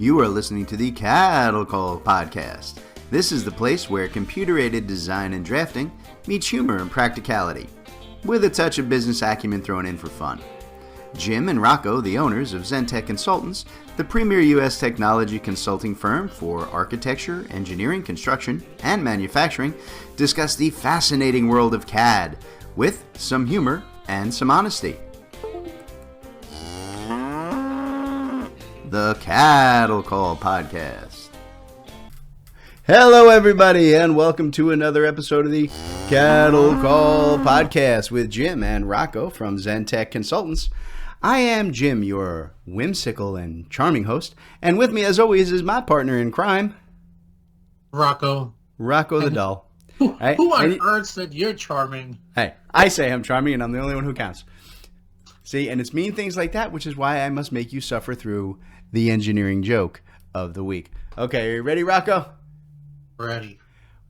You are listening to the Cattle Call Podcast. This is the place where computer-aided design and drafting meets humor and practicality, with a touch of business acumen thrown in for fun. Jim and Rocco, the owners of Zentech Consultants, the premier U.S. technology consulting firm for architecture, engineering, construction, and manufacturing, discuss the fascinating world of CAD with some humor and some honesty. The Cattle Call Podcast. Hello, everybody, and welcome to another episode of the Cattle Call Podcast with Jim and Rocco from Zentech Consultants. I am Jim, your whimsical and charming host, and with me, as always, is my partner in crime, Rocco the doll. Who on earth said you're charming? Hey, I say I'm charming, and I'm the only one who counts. See, and it's mean things like that, which is why I must make you suffer through the engineering joke of the week. Okay, are you ready, Rocco? Ready.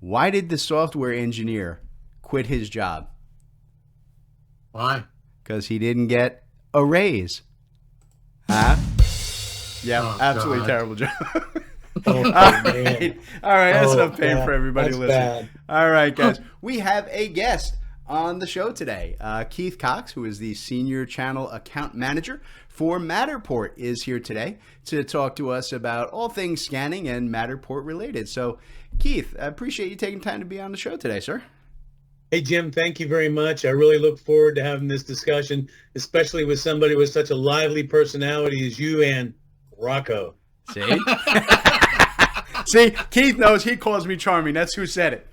Why did the software engineer quit his job? Why? Because he didn't get a raise. Huh? Yeah, absolutely God. terrible job. Oh, All right, that's enough pain for everybody That's listening. bad. All right, guys, we have a guest on the show today. Keith Cox, who is the Senior Channel Account Manager for Matterport, is here today to talk to us about all things scanning and Matterport related. So, Keith, I appreciate you taking time to be on the show today, sir. Hey, Jim, thank you very much. I really look forward to having this discussion, especially with somebody with such a lively personality as you and Rocco. See? See, Keith knows he calls me charming. That's who said it.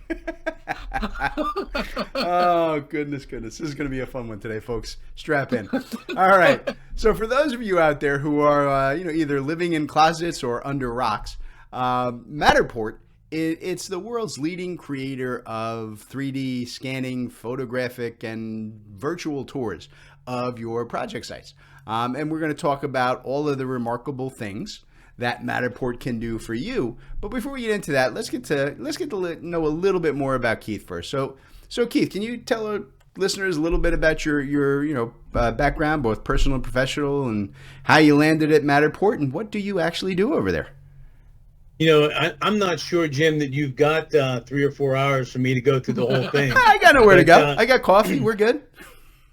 Oh, goodness. This is going to be a fun one today, folks. Strap in. All right. So for those of you out there who are, either living in closets or under rocks, Matterport, it's the world's leading creator of 3D scanning, photographic, and virtual tours of your project sites. And we're going to talk about all of the remarkable things that Matterport can do for you. But before we get into that, let's get to know a little bit more about Keith first. So Keith, can you tell our listeners a little bit about your background, both personal and professional, and how you landed at Matterport, and what do you actually do over there? I'm not sure, Jim, that you've got 3 or 4 hours for me to go through the whole thing. I got nowhere to go. I got coffee. We're good.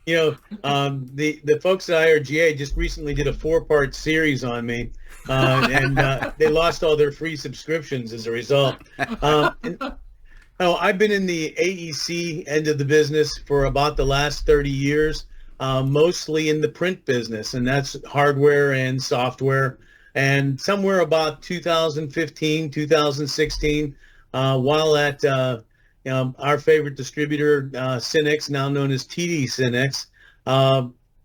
The folks at IRGA just recently did a 4-part series on me, and they lost all their free subscriptions as a result. I've been in the AEC end of the business for about the last 30 years, mostly in the print business, and that's hardware and software. And somewhere about 2015, 2016, while at our favorite distributor, Cinex, now known as TD Cinex,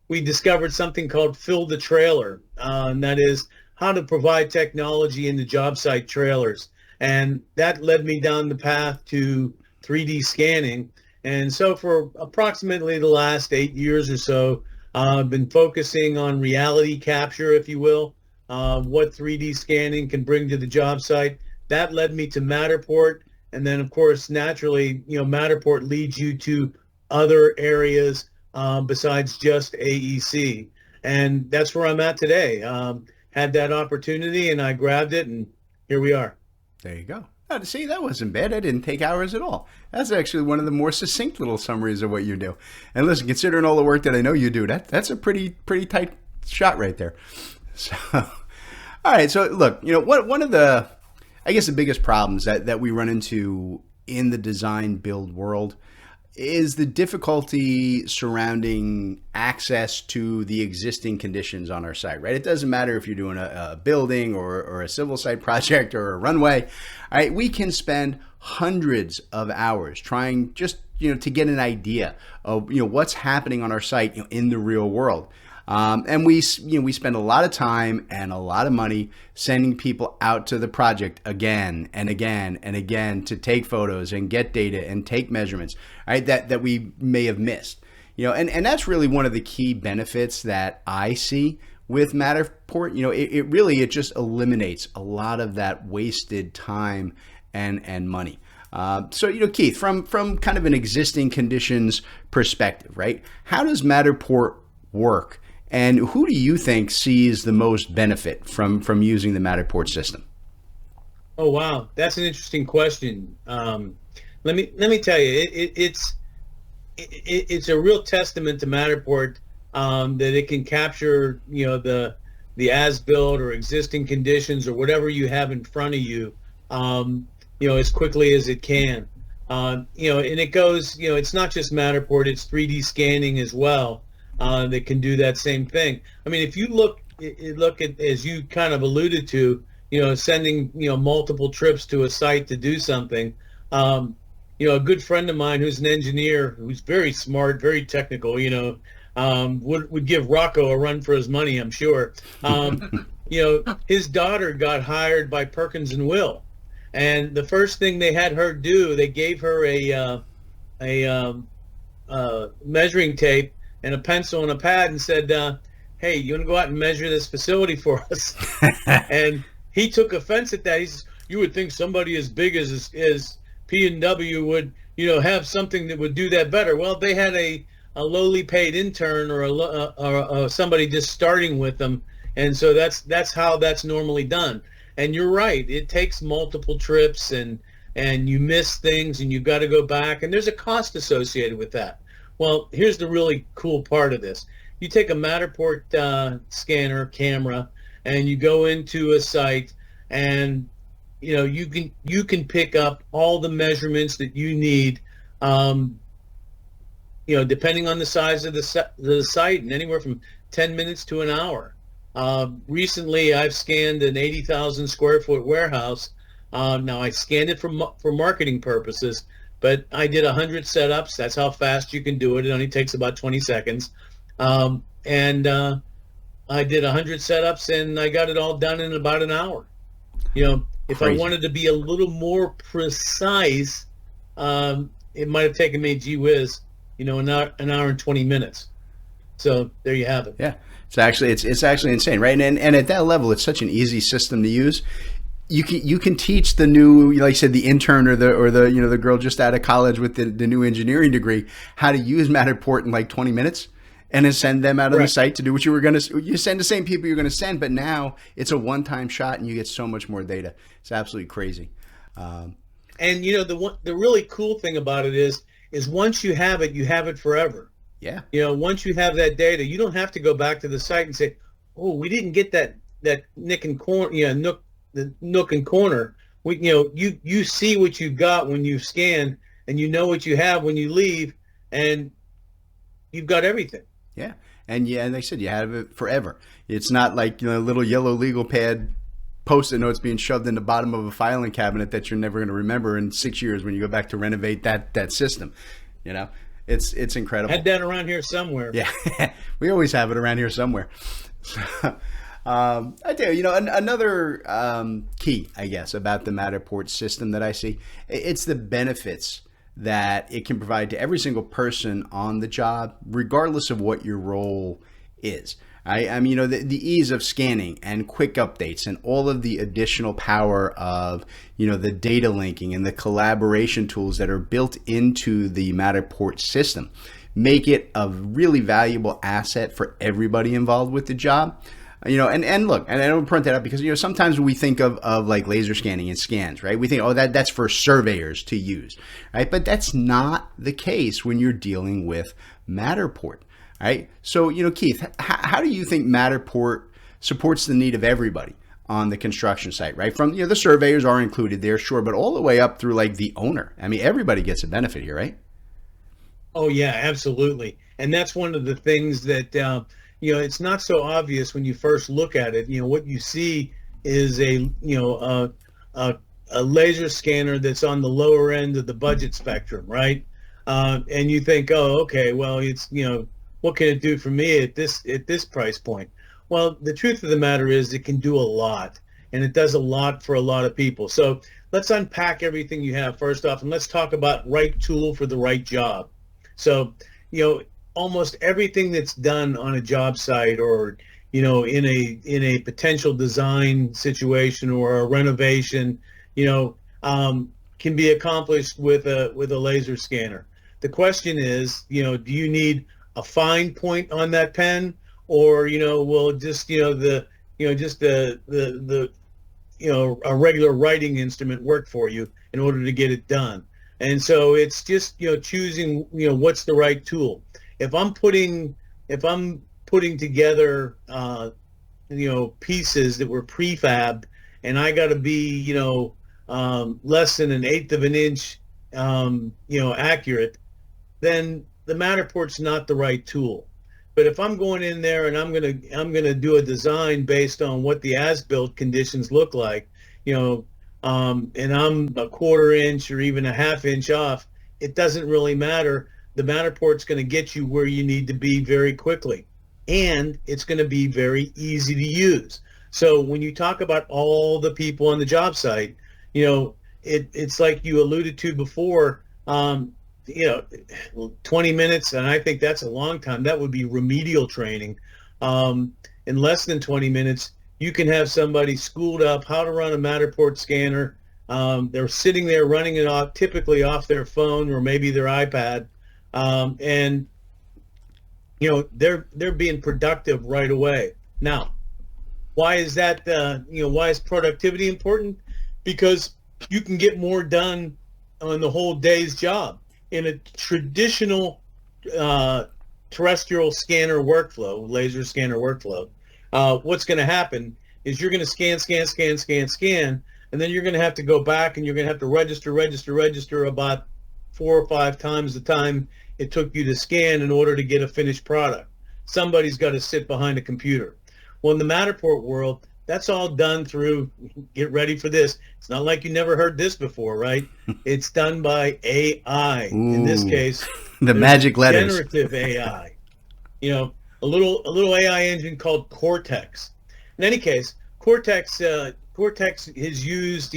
we discovered something called Fill the Trailer, and that is how to provide technology in the job site trailers. And that led me down the path to 3D scanning. And so for approximately the last 8 years or so, I've been focusing on reality capture, if you will, what 3D scanning can bring to the job site. That led me to Matterport. And then, of course, naturally, Matterport leads you to other areas besides just AEC. And that's where I'm at today. Had that opportunity, and I grabbed it, and here we are. There you go. See, that wasn't bad. I didn't take hours at all. That's actually one of the more succinct little summaries of what you do. And listen, considering all the work that I know you do, that's a pretty tight shot right there. So, all right. So, look, one of the, I guess, the biggest problems that we run into in the design build world is the difficulty surrounding access to the existing conditions on our site, right? It doesn't matter if you're doing a building or a civil site project or a runway. All right, we can spend hundreds of hours trying just, to get an idea of, what's happening on our site in the real world. And we spend a lot of time and a lot of money sending people out to the project again and again and again to take photos and get data and take measurements, right? That we may have missed, and that's really one of the key benefits that I see with Matterport. It just eliminates a lot of that wasted time and money. So, Keith, from kind of an existing conditions perspective, right? How does Matterport work? And who do you think sees the most benefit from using the Matterport system? Oh wow, that's an interesting question. Let me tell you, it's a real testament to Matterport, that it can capture, the as-built or existing conditions or whatever you have in front of you, as quickly as it can. And it goes, it's not just Matterport, it's 3D scanning as well, that can do that same thing. I mean, if you look at, as you kind of alluded to, sending, multiple trips to a site to do something. A good friend of mine who's an engineer, who's very smart, very technical, would give Rocco a run for his money, I'm sure. His daughter got hired by Perkins and Will, and the first thing they had her do, they gave her a measuring tape and a pencil and a pad and said, "Hey, you want to go out and measure this facility for us?" And he took offense at that. He says, "You would think somebody as big as P&W would, have something that would do that better." Well, they had a lowly paid intern or somebody just starting with them, and so that's how that's normally done. And you're right, it takes multiple trips, and you miss things, and you've got to go back, and there's a cost associated with that. Well, here's the really cool part of this. You take a Matterport scanner camera, and you go into a site, and you can pick up all the measurements that you need, depending on the size of the site, and anywhere from 10 minutes to an hour. Recently, I've scanned an 80,000 square foot warehouse. Now, I scanned it for marketing purposes, but I did 100 setups. That's how fast you can do it. It only takes about 20 seconds. And I did 100 setups, and I got it all done in about an hour. If Crazy. I wanted to be a little more precise, it might have taken me, gee whiz, an hour and 20 minutes. So there you have it. Yeah, it's actually insane, right? And at that level, it's such an easy system to use. You can teach the new, like you said, the intern or the girl just out of college with the new engineering degree how to use Matterport in like 20 minutes. And then send them out on the site to do what you send the same people you're going to send, but now it's a one-time shot and you get so much more data. It's absolutely crazy. And the really cool thing about it is once you have it forever. Yeah. Once you have that data, you don't have to go back to the site and say, "Oh, we didn't get that nick and corner, the nook and corner." You see what you got when you scan, and you know what you have when you leave, and you've got everything. Yeah. And like I said, you have it forever. It's not like a little yellow legal pad post-it notes being shoved in the bottom of a filing cabinet that you're never going to remember in 6 years when you go back to renovate that system. It's incredible. Had that around here somewhere. Yeah. We always have it around here somewhere. I tell you, another key, I guess, about the Matterport system that I see, it's the benefits that it can provide to every single person on the job, regardless of what your role is. I mean, the ease of scanning and quick updates and all of the additional power of, the data linking and the collaboration tools that are built into the Matterport system make it a really valuable asset for everybody involved with the job. And look, and I don't point that out because, sometimes we think of like laser scanning and scans, right? We think, oh, that's for surveyors to use, right? But that's not the case when you're dealing with Matterport, right? So, Keith, how do you think Matterport supports the need of everybody on the construction site, right? From, the surveyors are included there, sure, but all the way up through like the owner. I mean, everybody gets a benefit here, right? Oh, yeah, absolutely. And that's one of the things that, it's not so obvious when you first look at it. What you see is a laser scanner that's on the lower end of the budget spectrum, right? And you think, oh, okay, well, it's, what can it do for me at this price point? Well, the truth of the matter is it can do a lot, and it does a lot for a lot of people. So let's unpack everything you have first off, and let's talk about right tool for the right job. So, almost everything that's done on a job site or, in a potential design situation or a renovation, can be accomplished with a laser scanner. The question is, do you need a fine point on that pen, or will just just the a regular writing instrument work for you in order to get it done. And so it's just choosing what's the right tool. If I'm putting together pieces that were prefabbed, and I got to be less than an eighth of an inch accurate, then the Matterport's not the right tool. But if I'm going in there and I'm gonna do a design based on what the as-built conditions look like, and I'm a quarter inch or even a half inch off, it doesn't really matter. The Matterport's going to get you where you need to be very quickly, and it's going to be very easy to use. So when you talk about all the people on the job site, it's like you alluded to before. 20 minutes, and I think that's a long time. That would be remedial training. In less than 20 minutes, you can have somebody schooled up how to run a Matterport scanner. They're sitting there running it off, typically off their phone or maybe their iPad, and they're being productive right away. Now, why is that? Why is productivity important? Because you can get more done on the whole day's job. In a traditional terrestrial scanner workflow, laser scanner workflow, what's going to happen is you're going to scan, and then you're going to have to go back and you're going to have to register about 4 or 5 times the time it took you to scan in order to get a finished product. Somebody's got to sit behind a computer. Well, in the Matterport world, that's all done through, get ready for this. It's not like you never heard this before, right? It's done by AI. Ooh, in this case, the magic letters. Generative AI. A little AI engine called Cortex. In any case, Cortex has used,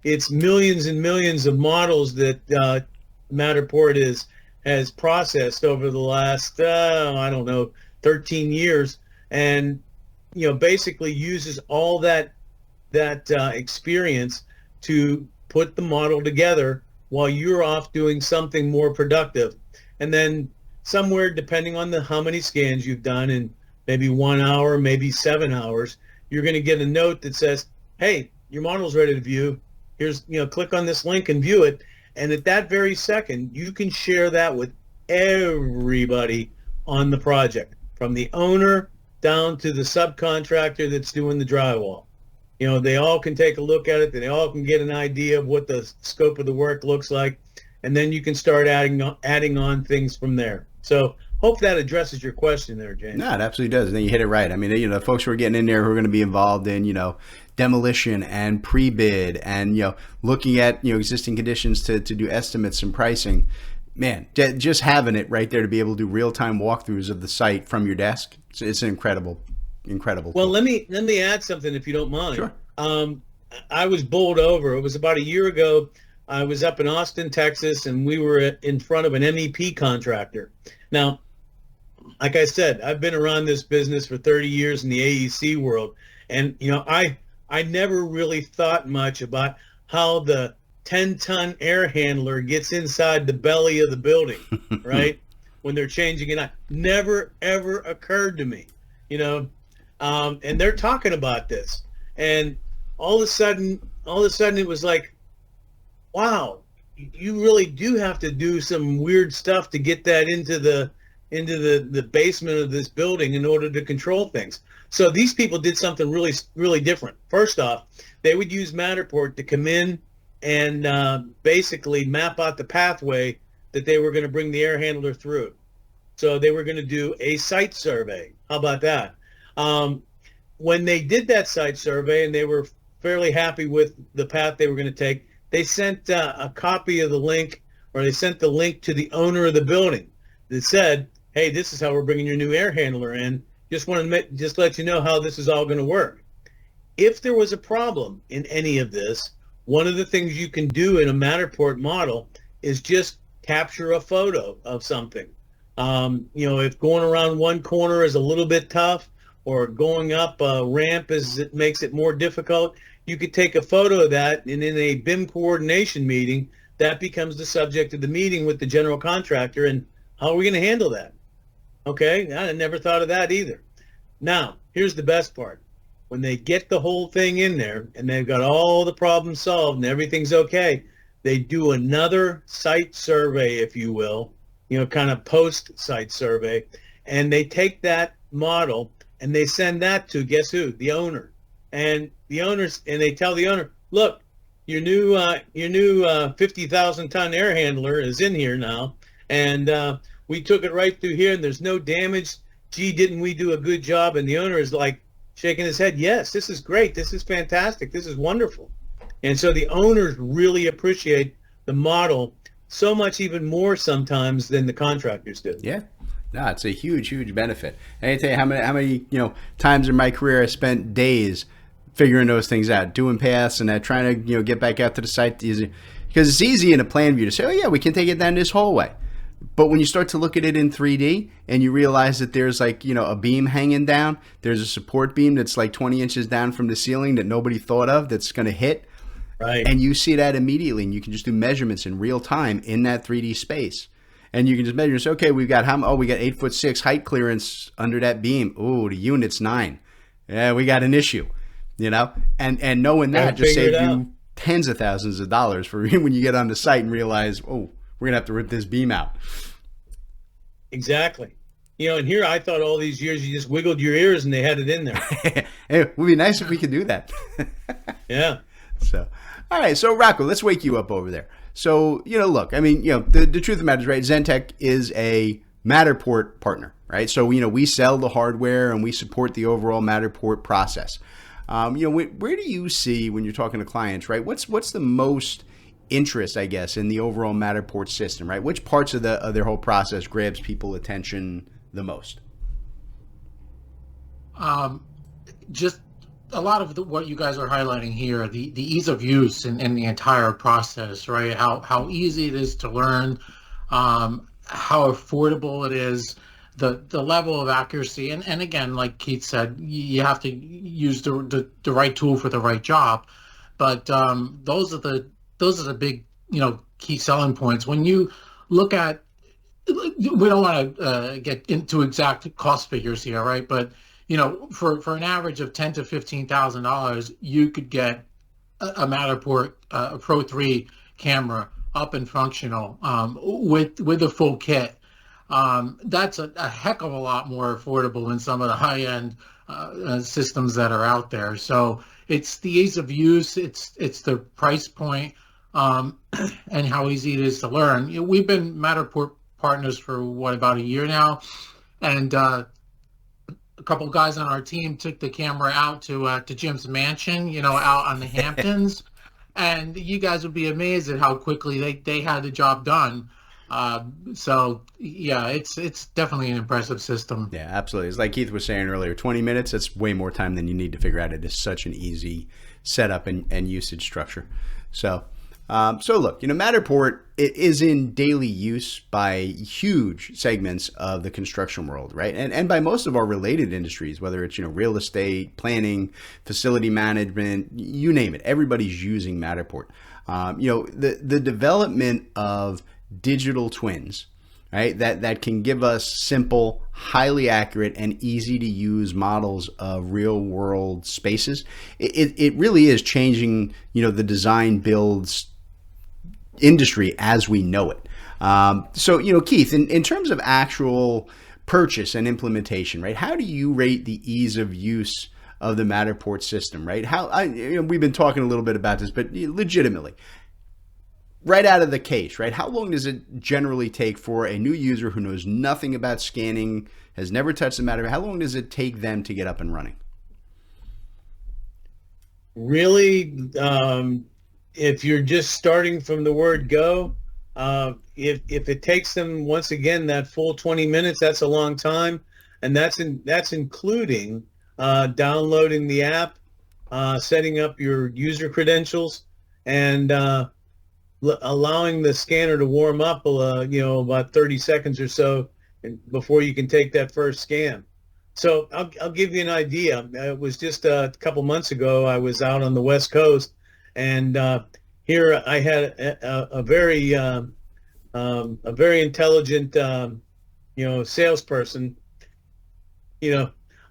its millions and millions of models that Matterport has processed over the last, 13 years, and basically uses all that experience to put the model together while you're off doing something more productive. And then somewhere, depending on how many scans you've done, in maybe 1 hour, maybe 7 hours, you're going to get a note that says, hey, your model's ready to view. Here's, click on this link and view it. And at that very second, you can share that with everybody on the project, from the owner down to the subcontractor that's doing the drywall. They all can take a look at it. They all can get an idea of what the scope of the work looks like, and then you can start adding on things from there. So hope that addresses your question there, James. No, it absolutely does. And then you hit it right. I mean, the folks who are getting in there who are going to be involved in, demolition and pre-bid and, looking at, existing conditions to do estimates and pricing. Man, just having it right there to be able to do real-time walkthroughs of the site from your desk, it's an incredible Well, tool. let me add something if you don't mind. Sure. I was bowled over. It was about a year ago. I was up in Austin, Texas, and we were in front of an MEP contractor. Now, like I said, I've been around this business for 30 years in the AEC world, and I never really thought much about how the 10-ton air handler gets inside the belly of the building, right? When they're changing it out. Never, ever occurred to me, and they're talking about this. And all of a sudden it was like, wow, you really do have to do some weird stuff to get that into the basement of this building in order to control things. So these people did something really, really different. First off, they would use Matterport to come in and basically map out the pathway that they were going to bring the air handler through. So they were going to do a site survey. How about that? When they did that site survey and they were fairly happy with the path they were going to take, they sent a copy of the link, or they sent the link to the owner of the building that said, hey, this is how we're bringing your new air handler in. Just want to let you know how this is all going to work. If there was a problem in any of this, one of the things you can do in a Matterport model is just capture a photo of something. If going around one corner is a little bit tough, or going up a ramp makes it more difficult, you could take a photo of that, and in a BIM coordination meeting, that becomes the subject of the meeting with the general contractor, and how are we going to handle that? Okay, I never thought of that either. Now, here's the best part. When they get the whole thing in there and they've got all the problems solved and everything's okay, they do another site survey, if you will, kind of post-site survey, and they take that model and they send that to, guess who? The owner. And they tell the owner, look, your new 50,000 ton air handler is in here now, and we took it right through here, and there's no damage. Gee, didn't we do a good job? And the owner is like shaking his head. Yes, this is great. This is fantastic. This is wonderful. And so the owners really appreciate the model so much, even more sometimes than the contractors do. Yeah. No, it's a huge, huge benefit. And I tell you how many times in my career I spent days figuring those things out, doing paths and trying to get back out to the site because it's easy in a plan view to say, oh yeah, we can take it down this hallway. But when you start to look at it in 3D and you realize that there's a beam hanging down, there's a support beam that's like 20 inches down from the ceiling that nobody thought of that's going to hit. Right. And you see that immediately, and you can just do measurements in real time in that 3D space. And you can just measure and say, okay, we got 8'6" height clearance under that beam. Ooh, the unit's 9. Yeah, we got an issue, and knowing that just saved you tens of thousands of dollars for when you get on the site and realize, oh, we're gonna have to rip this beam out. Exactly. And here I thought all these years you just wiggled your ears and they had it in there. Hey, it would be nice if we could do that. Yeah. So, all right. So, Rocco, let's wake you up over there. So, look, I mean, the truth of the matter is, right, Zentech is a Matterport partner, right? So, we sell the hardware and we support the overall Matterport process. Where do you see when you're talking to clients, right? What's the most interest, I guess, in the overall Matterport system, right? Which parts of their whole process grabs people attention the most? Just a lot of what you guys are highlighting here, the ease of use in the entire process, right? How easy it is to learn, how affordable it is, the level of accuracy, and again, like Keith said, you have to use the right tool for the right job. But those are the big key selling points. When you look at, we don't want to get into exact cost figures here, right? But for an average of $10,000 to $15,000, you could get a Matterport Pro 3 camera up and functional with the full kit. That's a heck of a lot more affordable than some of the high-end systems that are out there. So it's the ease of use, it's the price point, and how easy it is to learn. We've been Matterport partners for about a year now, and a couple of guys on our team took the camera out to Jim's mansion, out on the Hamptons, and you guys would be amazed at how quickly they had the job done. So yeah, it's definitely an impressive system. Yeah, absolutely. It's like Keith was saying earlier, 20 minutes, that's way more time than you need to figure out. It is such an easy setup and usage structure. So look, Matterport, it is in daily use by huge segments of the construction world, right? And by most of our related industries, whether it's, real estate, planning, facility management, you name it, everybody's using Matterport. The development of digital twins, right? That can give us simple, highly accurate, and easy to use models of real world spaces. It really is changing, the design builds industry as we know it. So, Keith, in terms of actual purchase and implementation, right? How do you rate the ease of use of the Matterport system, right? We've been talking a little bit about this, but legitimately, right out of the case, right? How long does it generally take for a new user who knows nothing about scanning, has never touched the Matterport? How long does it take them to get up and running? Really, if you're just starting from the word go, if it takes them, once again, that full 20 minutes, that's a long time. And that's including downloading the app, setting up your user credentials, and allowing the scanner to warm up, about 30 seconds or so before you can take that first scan. So I'll give you an idea. It was just a couple months ago. I was out on the West Coast, and here I had a very intelligent, salesperson.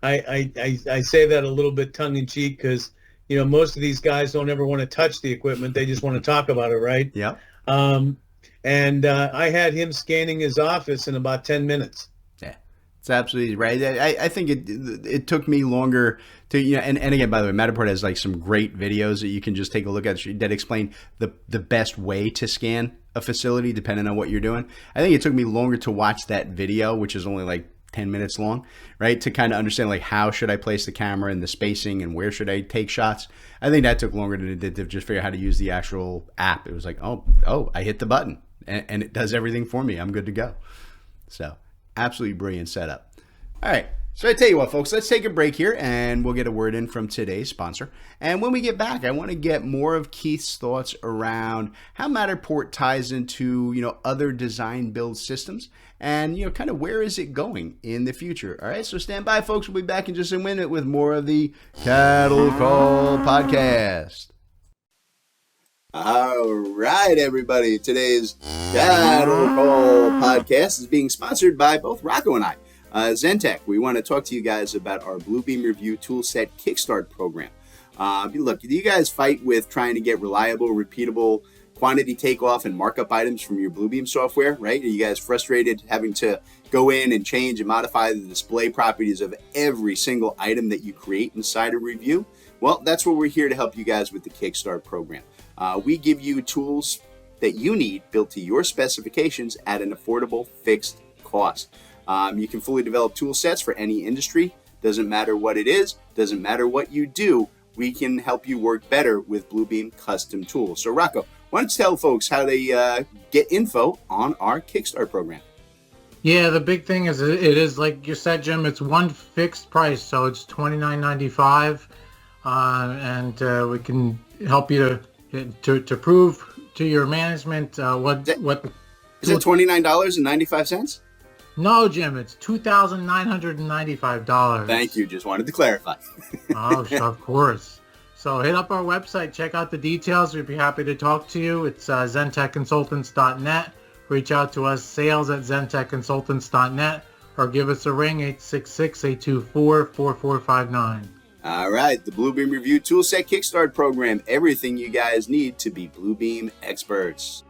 I say that a little bit tongue in cheek because, most of these guys don't ever want to touch the equipment. They just want to talk about it, right? Yeah. And I had him scanning his office in about 10 minutes. Yeah, it's absolutely right. I think it took me longer to, and again, by the way, Matterport has like some great videos that you can just take a look at that explain the best way to scan a facility depending on what you're doing. I think it took me longer to watch that video, which is only like 10 minutes long, right? To kind of understand like how should I place the camera and the spacing and where should I take shots. I think that took longer than it did to just figure out how to use the actual app. It was like, oh, I hit the button and it does everything for me. I'm good to go. So absolutely brilliant setup. All right. So I tell you what, folks, let's take a break here and we'll get a word in from today's sponsor. And when we get back, I want to get more of Keith's thoughts around how Matterport ties into, other design build systems and, kind of where is it going in the future. All right. So stand by, folks. We'll be back in just a minute with more of the Cattle Call Podcast. All right, everybody. Today's Cattle Call Podcast is being sponsored by both Rocco and I. Zentech, we want to talk to you guys about our Bluebeam Review Toolset Kickstart program. Look, do you guys fight with trying to get reliable, repeatable quantity takeoff and markup items from your Bluebeam software, right? Are you guys frustrated having to go in and change and modify the display properties of every single item that you create inside a review? Well, that's where we're here to help you guys with the Kickstart program. We give you tools that you need built to your specifications at an affordable fixed cost. You can fully develop tool sets for any industry. Doesn't matter what it is, doesn't matter what you do. We can help you work better with Bluebeam custom tools. So Rocco, why don't you tell folks how they get info on our Kickstart program? Yeah, the big thing is it is like you said, Jim. It's one fixed price, so it's $29.95, and we can help you to prove to your management what is it $29.95? No, Jim, it's $2,995. Thank you. Just wanted to clarify. Oh, of course. So hit up our website, check out the details. We'd be happy to talk to you. It's zentechconsultants.net. Reach out to us, sales@zentechconsultants.net, or give us a ring, 866-824-4459. All right, the Bluebeam Review Toolset Kickstart program. Everything you guys need to be Bluebeam experts.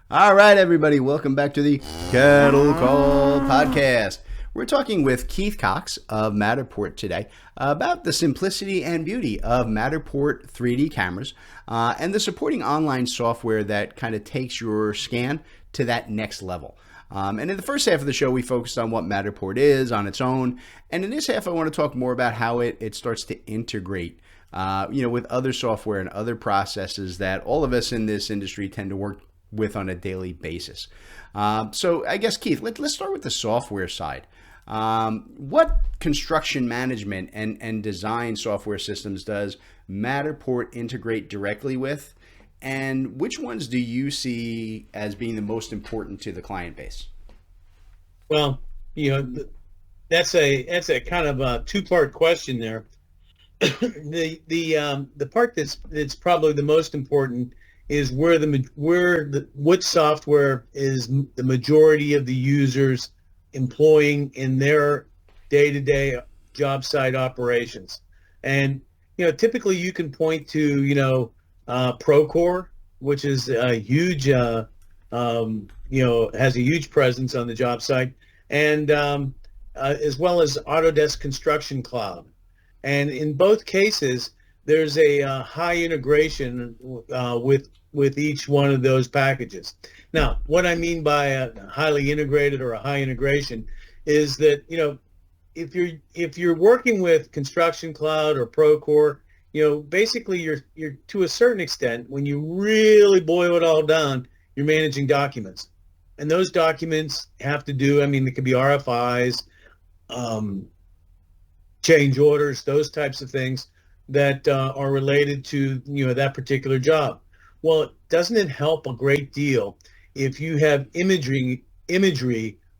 All right, everybody, welcome back to the Cattle Call Podcast. We're talking with Keith Cox of Matterport today about the simplicity and beauty of Matterport 3D cameras and the supporting online software that kind of takes your scan to that next level. And in the first half of the show, we focused on what Matterport is on its own. And in this half, I want to talk more about how it starts to integrate with other software and other processes that all of us in this industry tend to work with on a daily basis. So I guess, Keith, let's start with the software side. What construction management and design software systems does Matterport integrate directly with? And which ones do you see as being the most important to the client base? Well, that's a kind of a two-part question there. The part that's probably the most important is what software is the majority of the users employing in their day-to-day job site operations. And typically you can point to Procore, which is a huge has a huge presence on the job site, and as well as Autodesk Construction Cloud. And in both cases, there's a high integration with each one of those packages. Now, what I mean by a highly integrated or a high integration is that if you're working with Construction Cloud or Procore, basically you're to a certain extent, when you really boil it all down, you're managing documents, and those documents have to do. It could be RFIs, change orders, those types of things that are related to that particular job. Well, doesn't it help a great deal if you have imagery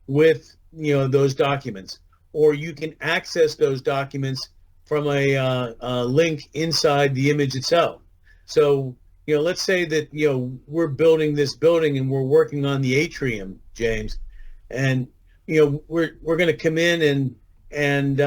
with those documents, or you can access those documents from a link inside the image itself? So let's say that we're building this building and we're working on the atrium, James, and we're going to come in and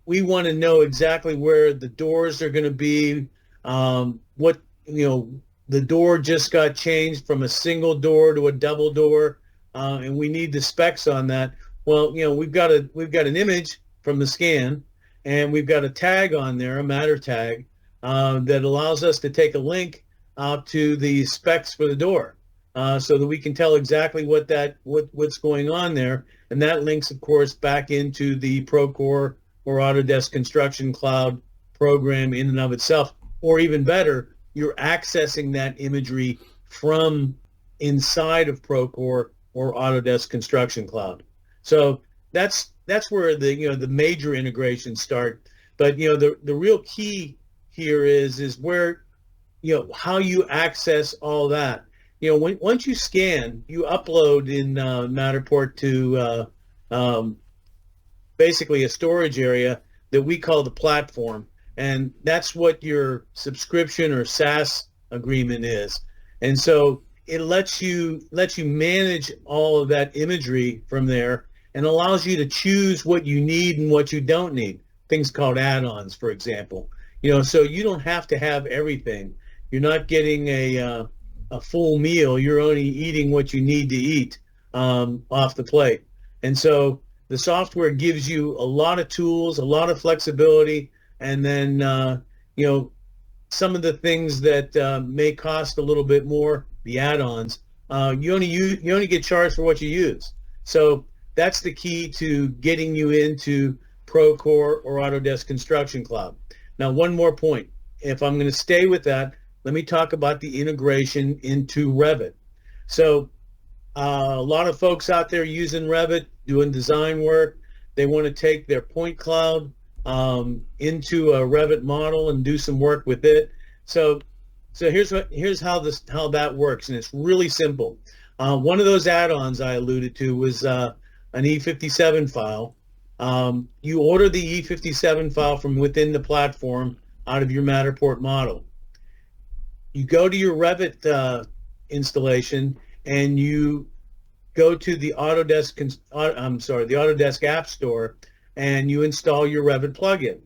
we want to know exactly where the doors are going to be. What the door just got changed from a single door to a double door, and we need the specs on that. Well, we've got an image from the scan, and we've got a tag on there, a matter tag, that allows us to take a link out to the specs for the door, so that we can tell exactly what's going on there. And that links, of course, back into the Procore or Autodesk Construction Cloud program in and of itself. Or even better, you're accessing that imagery from inside of Procore or Autodesk Construction Cloud. So that's where the major integrations start. But the real key here is where how you access all that. Once you scan, you upload in Matterport to basically a storage area that we call the platform, and that's what your subscription or SaaS agreement is. And so it lets you manage all of that imagery from there, and allows you to choose what you need and what you don't need. Things called add-ons, for example. So you don't have to have everything. You're not getting a full meal. You're only eating what you need to eat off the plate. And so the software gives you a lot of tools, a lot of flexibility, and then some of the things that may cost a little bit more, the add-ons, you only get charged for what you use. So that's the key to getting you into Procore or Autodesk Construction Cloud. Now, one more point. If I'm going to stay with that, let me talk about the integration into Revit. So a lot of folks out there using Revit, doing design work, they want to take their point cloud into a Revit model and do some work with it. So here's how that works, and it's really simple. One of those add-ons I alluded to was an E57 file. You order the E57 file from within the platform out of your Matterport model. You go to your Revit installation, and you go to the Autodesk App Store, and you install your Revit plugin.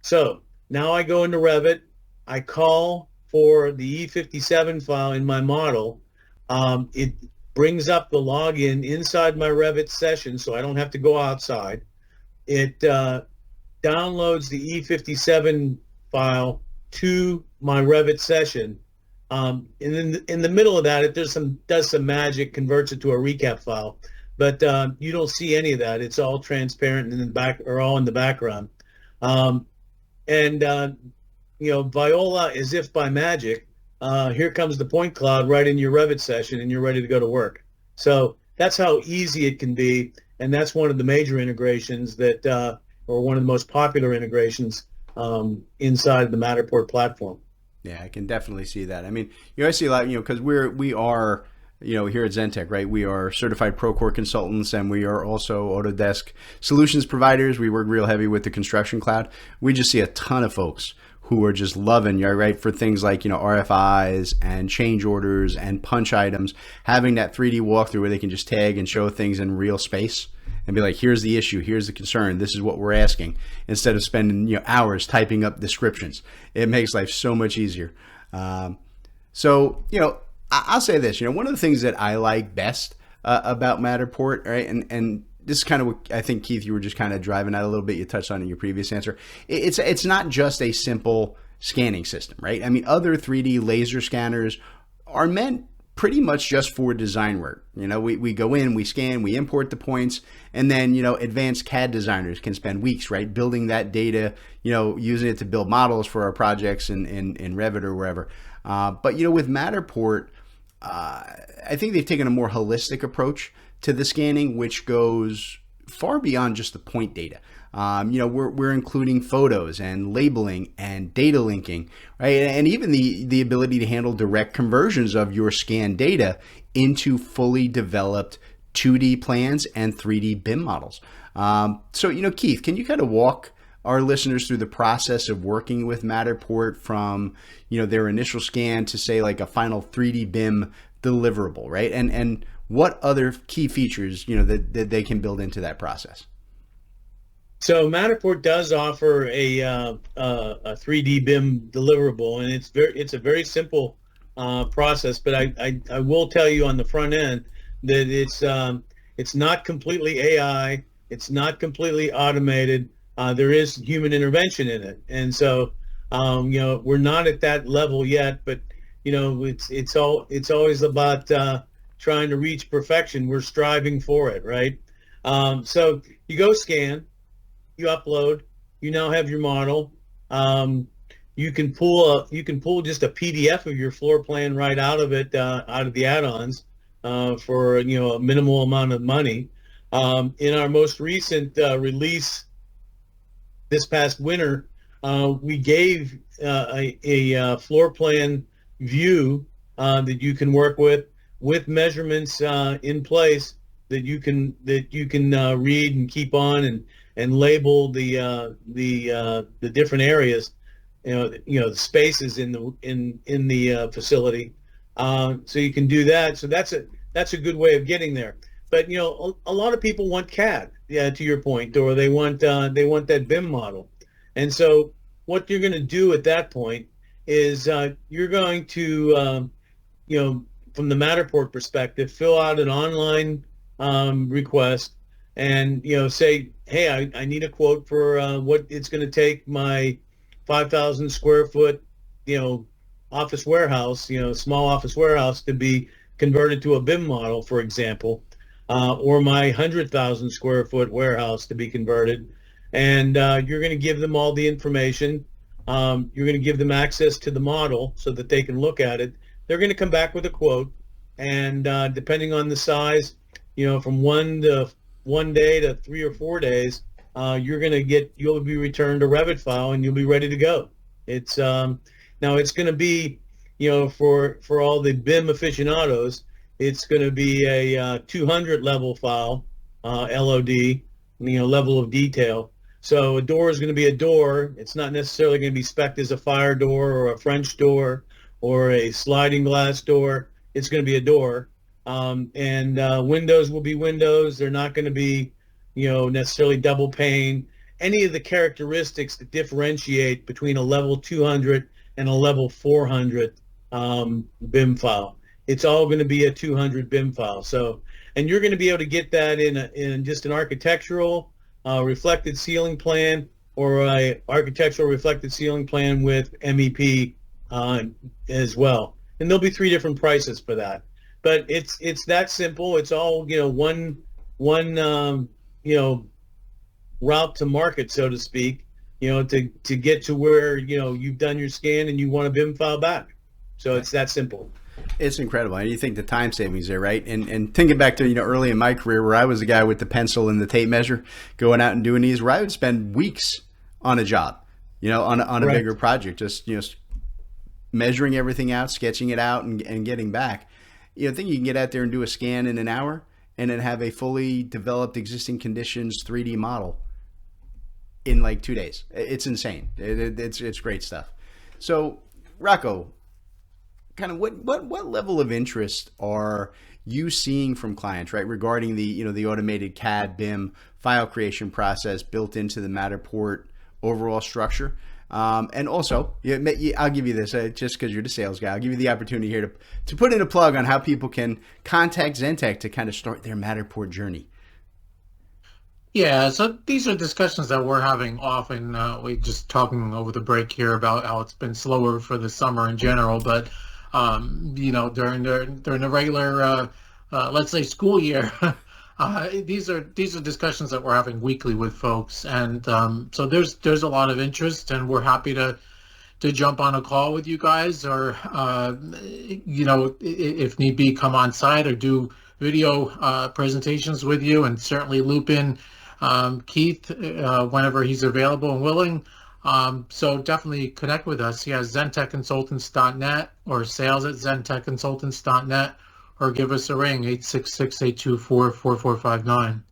So now I go into Revit, I call for the E57 file in my model. It brings up the login inside my Revit session, so I don't have to go outside. It downloads the E57 file to my Revit session. And in the middle of that, it does some magic, converts it to a recap file. But you don't see any of that. It's all transparent in the back, or all in the background. Viola, as if by magic, here comes the point cloud right in your Revit session, and you're ready to go to work. So that's how easy it can be, and that's one of the major integrations that, or one of the most popular integrations inside the Matterport platform. Yeah, I can definitely see that. I mean, I see a lot, because we are here at Zentech, right? We are certified Procore consultants, and we are also Autodesk solutions providers. We work real heavy with the construction cloud. We just see a ton of folks who are just loving, right, for things like, RFIs and change orders and punch items, having that 3D walkthrough where they can just tag and show things in real space and be like, here's the issue, here's the concern, this is what we're asking, instead of spending hours typing up descriptions. It makes life so much easier. So I'll say this, one of the things that I like best about Matterport, right, and this is kind of what I think, Keith, you were just kind of driving at a little bit. You touched on it in your previous answer. It's not just a simple scanning system, right? I mean, other 3D laser scanners are meant pretty much just for design work. We go in, we scan, we import the points, and then, advanced CAD designers can spend weeks, right, building that data, using it to build models for our projects in Revit or wherever. But, with Matterport, I think they've taken a more holistic approach to the scanning, which goes far beyond just the point data. We're including photos and labeling and data linking, right? And even the ability to handle direct conversions of your scanned data into fully developed 2D plans and 3D BIM models. So, Keith, can you kind of walk our listeners through the process of working with Matterport from, their initial scan to, say, like a final 3D BIM deliverable, right? And what other key features, that they can build into that process? So Matterport does offer a 3D BIM deliverable, and it's a very simple process. But I will tell you on the front end that it's not completely AI, it's not completely automated. There is human intervention in it, and so we're not at that level yet. But it's always about trying to reach perfection. We're striving for it, right? So you go scan, you upload, you now have your model. You can pull just a PDF of your floor plan right out of it, out of the add-ons, for a minimal amount of money. In our most recent release this past winter, we gave a floor plan view that you can work with measurements in place that you can read and keep on and label the different areas, the spaces in the facility, so you can do that. So that's a good way of getting there. But a lot of people want CAD, yeah, to your point, or they want that BIM model, and so what you're going to do at that point is you're going to from the Matterport perspective, fill out an online request and say, hey, I need a quote for what it's going to take my 5,000 square foot office warehouse, small office warehouse, to be converted to a BIM model, for example, or my 100,000 square foot warehouse to be converted. And you're going to give them all the information. You're going to give them access to the model so that they can look at it. They're going to come back with a quote, and depending on the size, from 1 day to 3 or 4 days, you'll be returned a Revit file and you'll be ready to go. It's now it's going to be, for all the BIM aficionados, it's going to be a 200 level file, LOD, level of detail. So a door is going to be a door. It's not necessarily going to be spec'd as a fire door or a French door or a sliding glass door. It's going to be a door. And windows will be windows. They're not going to be, necessarily double pane. Any of the characteristics that differentiate between a level 200 and a level 400 BIM file. It's all going to be a 200 BIM file. So, and you're going to be able to get that in just an architectural reflected ceiling plan, or a architectural reflected ceiling plan with MEP as well. And there'll be 3 different prices for that. But it's that simple. It's all one route to market, so to speak. To get to where you've done your scan and you want a BIM file back. So it's that simple. It's incredible. And you think the time savings there, right? And thinking back to, early in my career where I was the guy with the pencil and the tape measure going out and doing these, where I would spend weeks on a job, on a Right. bigger project, just, measuring everything out, sketching it out and getting back. I think you can get out there and do a scan in an hour and then have a fully developed existing conditions 3D model in like 2 days. It's insane. It's great stuff. So Rocco, kind of what level of interest are you seeing from clients, right, regarding the automated CAD BIM file creation process built into the Matterport overall structure? And also, I'll give you this, just because you're the sales guy, I'll give you the opportunity here to put in a plug on how people can contact Zentech to kind of start their Matterport journey. Yeah, so these are discussions that we're having often. We just talking over the break here about how it's been slower for the summer in general, but during the regular, let's say, school year, these are discussions that we're having weekly with folks, and so there's a lot of interest, and we're happy to jump on a call with you guys, or if need be, come on site or do video presentations with you, and certainly loop in Keith whenever he's available and willing. So definitely connect with us. He has zentechconsultants.net or sales@zentechconsultants.net, or give us a ring, 866-824-4459.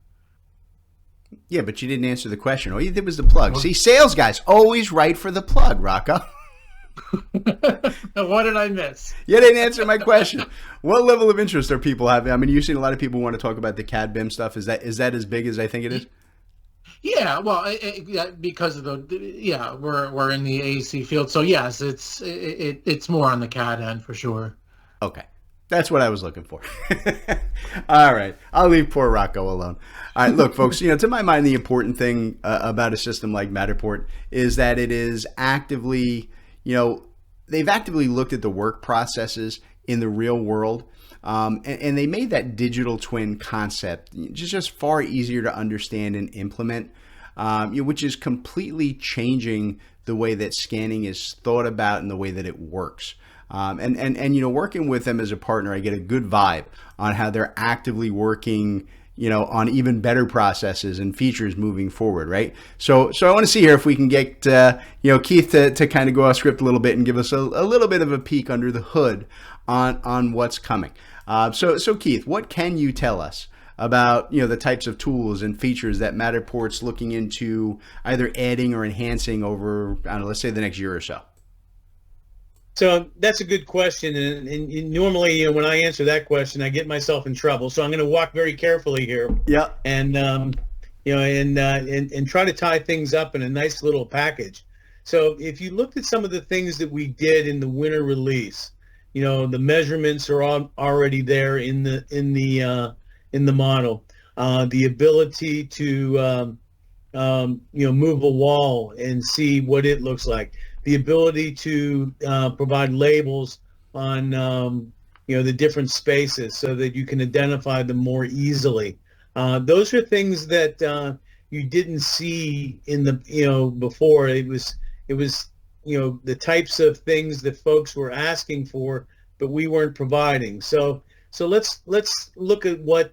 Yeah, but you didn't answer the question. All you did was the plug. See, sales guys always right for the plug, Rocco. What did I miss? You didn't answer my question. What level of interest are people having? I mean, you've seen a lot of people want to talk about the CAD BIM stuff. Is that as big as I think it is? Yeah, well, yeah, because of we're in the AC field, so yes, it's more on the CAD end for sure. Okay. That's what I was looking for. All right. I'll leave poor Rocco alone. All right. Look, folks, to my mind, the important thing about a system like Matterport is that it is actively, they've actively looked at the work processes in the real world. And they made that digital twin concept just far easier to understand and implement, which is completely changing the way that scanning is thought about and the way that it works. Working with them as a partner, I get a good vibe on how they're actively working, on even better processes and features moving forward, right? So I want to see here if we can get, Keith to kind of go off script a little bit and give us a little bit of a peek under the hood on what's coming. So Keith, what can you tell us about, the types of tools and features that Matterport's looking into either adding or enhancing over, I don't know, let's say the next year or so? So that's a good question, and normally, when I answer that question, I get myself in trouble. So I'm going to walk very carefully here, Yeah. and and try to tie things up in a nice little package. So if you looked at some of the things that we did in the winter release, the measurements are already there in the model. The ability to move a wall and see what it looks like. The ability to provide labels on the different spaces so that you can identify them more easily. Those are things that you didn't see in the before. It was the types of things that folks were asking for, but we weren't providing. So let's look at what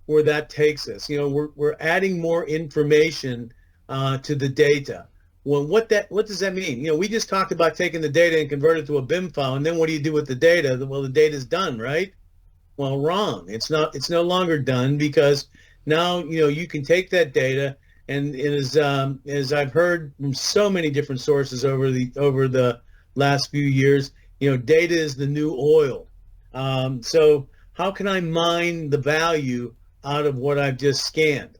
where that takes us. We're adding more information to the data. Well, what does that mean? We just talked about taking the data and convert it to a BIM file, and then what do you do with the data? Well, the data's done, right? Well, wrong. It's not. It's no longer done, because now you can take that data, and as I've heard from so many different sources over the last few years, data is the new oil. So how can I mine the value out of what I've just scanned,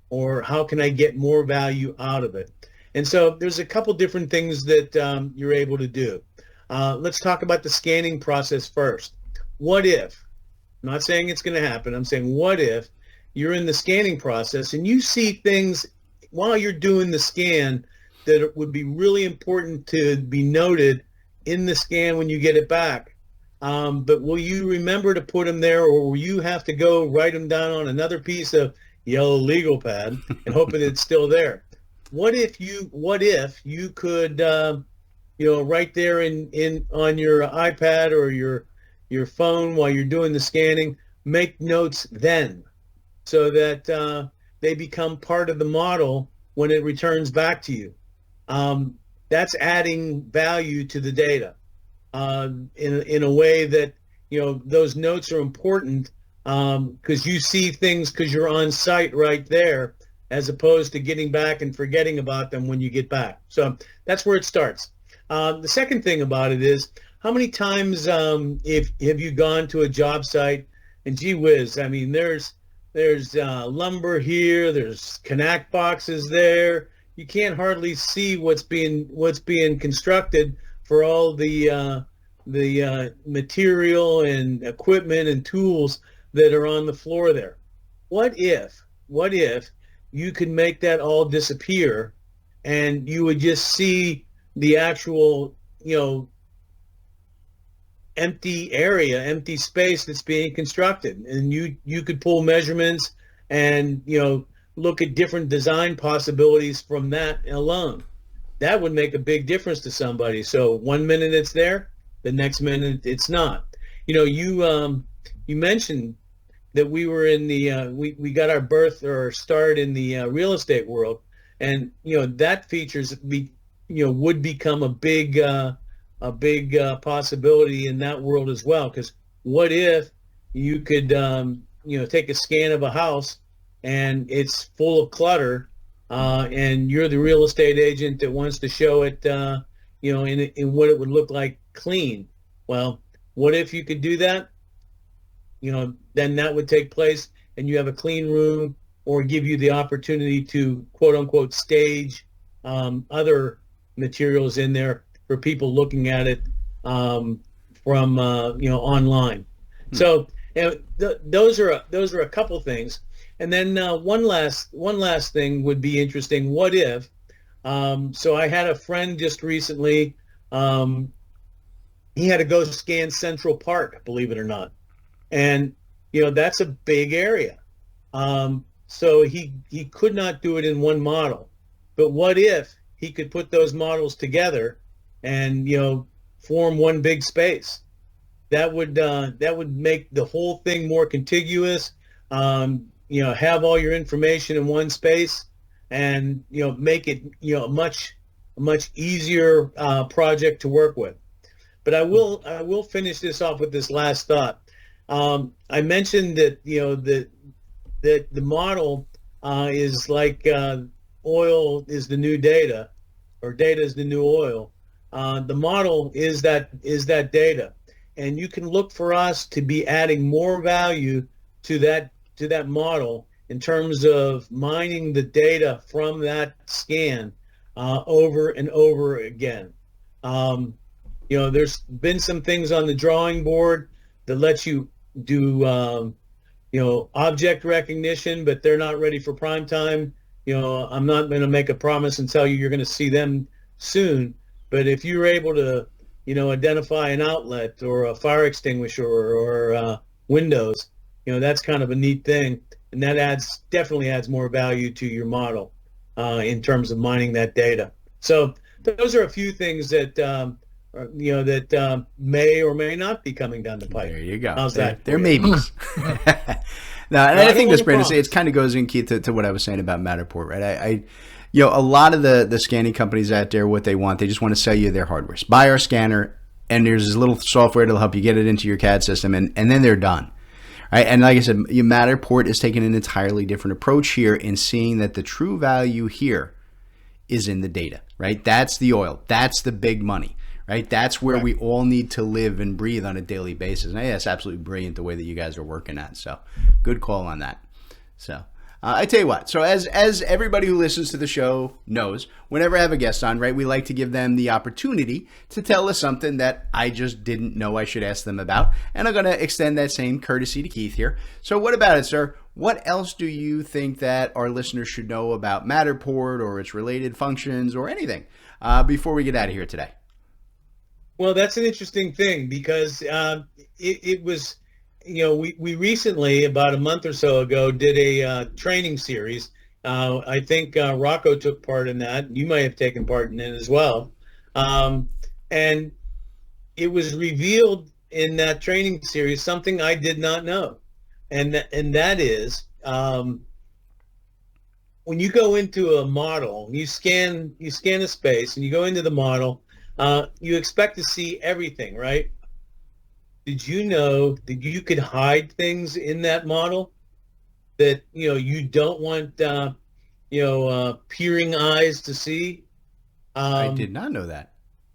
or how can I get more value out of it? And so there's a couple different things that you're able to do. Let's talk about the scanning process first. What if, I'm not saying it's going to happen, I'm saying what if you're in the scanning process and you see things while you're doing the scan that would be really important to be noted in the scan when you get it back. But will you remember to put them there, or will you have to go write them down on another piece of yellow legal pad and hope that it's still there? What if you could, right there in on your iPad or your phone while you're doing the scanning, make notes then, so that they become part of the model when it returns back to you. That's adding value to the data in a way that those notes are important, because you see things because you're on site right there, as opposed to getting back and forgetting about them when you get back. So that's where it starts. The second thing about it is, how many times have you gone to a job site and gee whiz, I mean, there's lumber here, there's Connect boxes there. You can't hardly see what's being constructed for all the material and equipment and tools that are on the floor there. What if you could make that all disappear, and you would just see the actual, empty space that's being constructed, and you could pull measurements and, look at different design possibilities from that alone. That would make a big difference to somebody. So 1 minute it's there, the next minute it's not. You mentioned that we were in the we got our birth or our start in the real estate world, and that features would become a big possibility in that world as well. Because what if you could take a scan of a house and it's full of clutter, and you're the real estate agent that wants to show it in what it would look like clean. Well, what if you could do that? Then that would take place, and you have a clean room or give you the opportunity to quote unquote stage other materials in there for people looking at it from online. So those are a couple things. And then one last thing would be interesting. What if? So I had a friend just recently. He had to go scan Central Park, believe it or not, and that's a big area. So he could not do it in one model. But what if he could put those models together and form one big space? That would make the whole thing more contiguous. Have all your information in one space, and make it a much easier project to work with. But I will finish this off with this last thought. I mentioned that that the model is like oil is the new data, or data is the new oil. The model is that data, and you can look for us to be adding more value to that model in terms of mining the data from that scan over and over again. There's been some things on the drawing board that lets you do object recognition, but they're not ready for prime time. I'm not going to make a promise and tell you you're going to see them soon, but if you're able to identify an outlet or a fire extinguisher or windows, that's kind of a neat thing, and that definitely adds more value to your model in terms of mining that data. So those are a few things that that may or may not be coming down the pipe. There you go. How's that? There may be. Now, and I think this, Brandon, it kind of goes in, Keith, to what I was saying about Matterport, right? I a lot of the scanning companies out there, what they want, they just want to sell you their hardware. Buy our scanner, and there's this little software that'll help you get it into your CAD system, and then they're done. Right? And like I said, Matterport is taking an entirely different approach here in seeing that the true value here is in the data, right? That's the oil. That's the big money, right? That's where we all need to live and breathe on a daily basis. And that's absolutely brilliant the way that you guys are working at. So good call on that. So I tell you what, so as everybody who listens to the show knows, whenever I have a guest on, right, we like to give them the opportunity to tell us something that I just didn't know I should ask them about. And I'm going to extend that same courtesy to Keith here. So what about it, sir? What else do you think that our listeners should know about Matterport or its related functions or anything before we get out of here today? Well, that's an interesting thing because it was... we recently, about a month or so ago, did a training series. I think Rocco took part in that. You may have taken part in it as well. And it was revealed in that training series something I did not know. And that is, when you go into a model, you scan a space and you go into the model, you expect to see everything, right? Did you know that you could hide things in that model that you don't want peering eyes to see? I did not know that.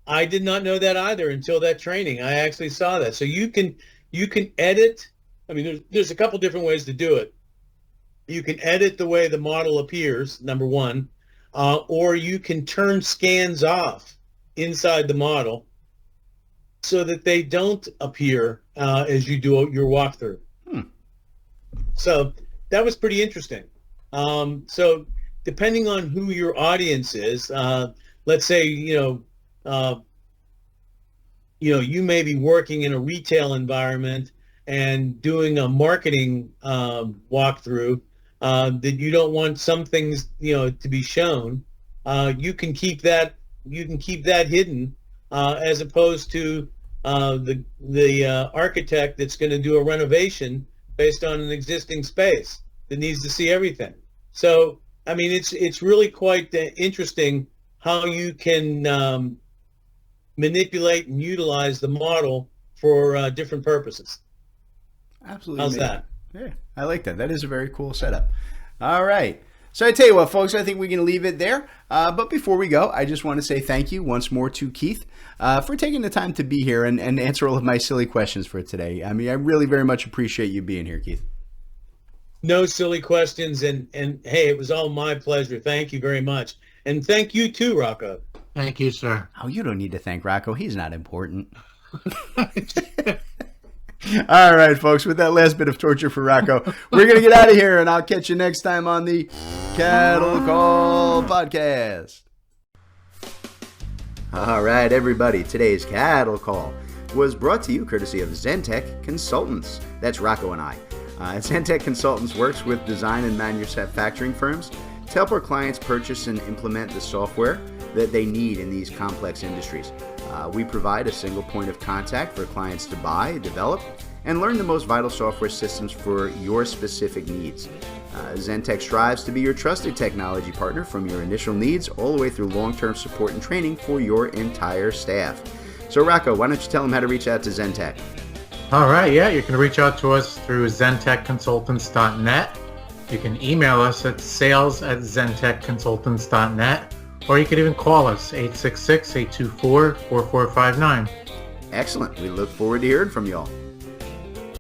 I did not know that either until that training. I actually saw that. So you can edit. I mean, there's a couple different ways to do it. You can edit the way the model appears, number one, or you can turn scans off inside the model so that they don't appear as you do your walkthrough. So that was pretty interesting. So depending on who your audience is, let's say, you may be working in a retail environment and doing a marketing walkthrough that you don't want some things, to be shown. You can keep that hidden. As opposed to the architect that's going to do a renovation based on an existing space that needs to see everything. So, I mean, it's really quite interesting how you can manipulate and utilize the model for different purposes. Absolutely. How's that? Yeah, I like that. That is a very cool setup. All right. So I tell you what, folks, I think we can leave it there. But before we go, I just want to say thank you once more to Keith for taking the time to be here and answer all of my silly questions for today. I mean, I really very much appreciate you being here, Keith. No silly questions. And hey, it was all my pleasure. Thank you very much. And thank you too, Rocco. Thank you, sir. Oh, you don't need to thank Rocco. He's not important. All right, folks, with that last bit of torture for Rocco, we're going to get out of here, and I'll catch you next time on the Cattle Call Podcast. All right, everybody, today's Cattle Call was brought to you courtesy of Zentech Consultants. That's Rocco and I. Zentech Consultants works with design and manufacturing firms to help our clients purchase and implement the software that they need in these complex industries. We provide a single point of contact for clients to buy, develop, and learn the most vital software systems for your specific needs. Zentech strives to be your trusted technology partner from your initial needs all the way through long-term support and training for your entire staff. So Rocco, why don't you tell them how to reach out to Zentech? All right, yeah, you can reach out to us through zentechconsultants.net. You can email us at sales@zentechconsultants.net, or you could even call us, 866-824-4459. Excellent. We look forward to hearing from you all.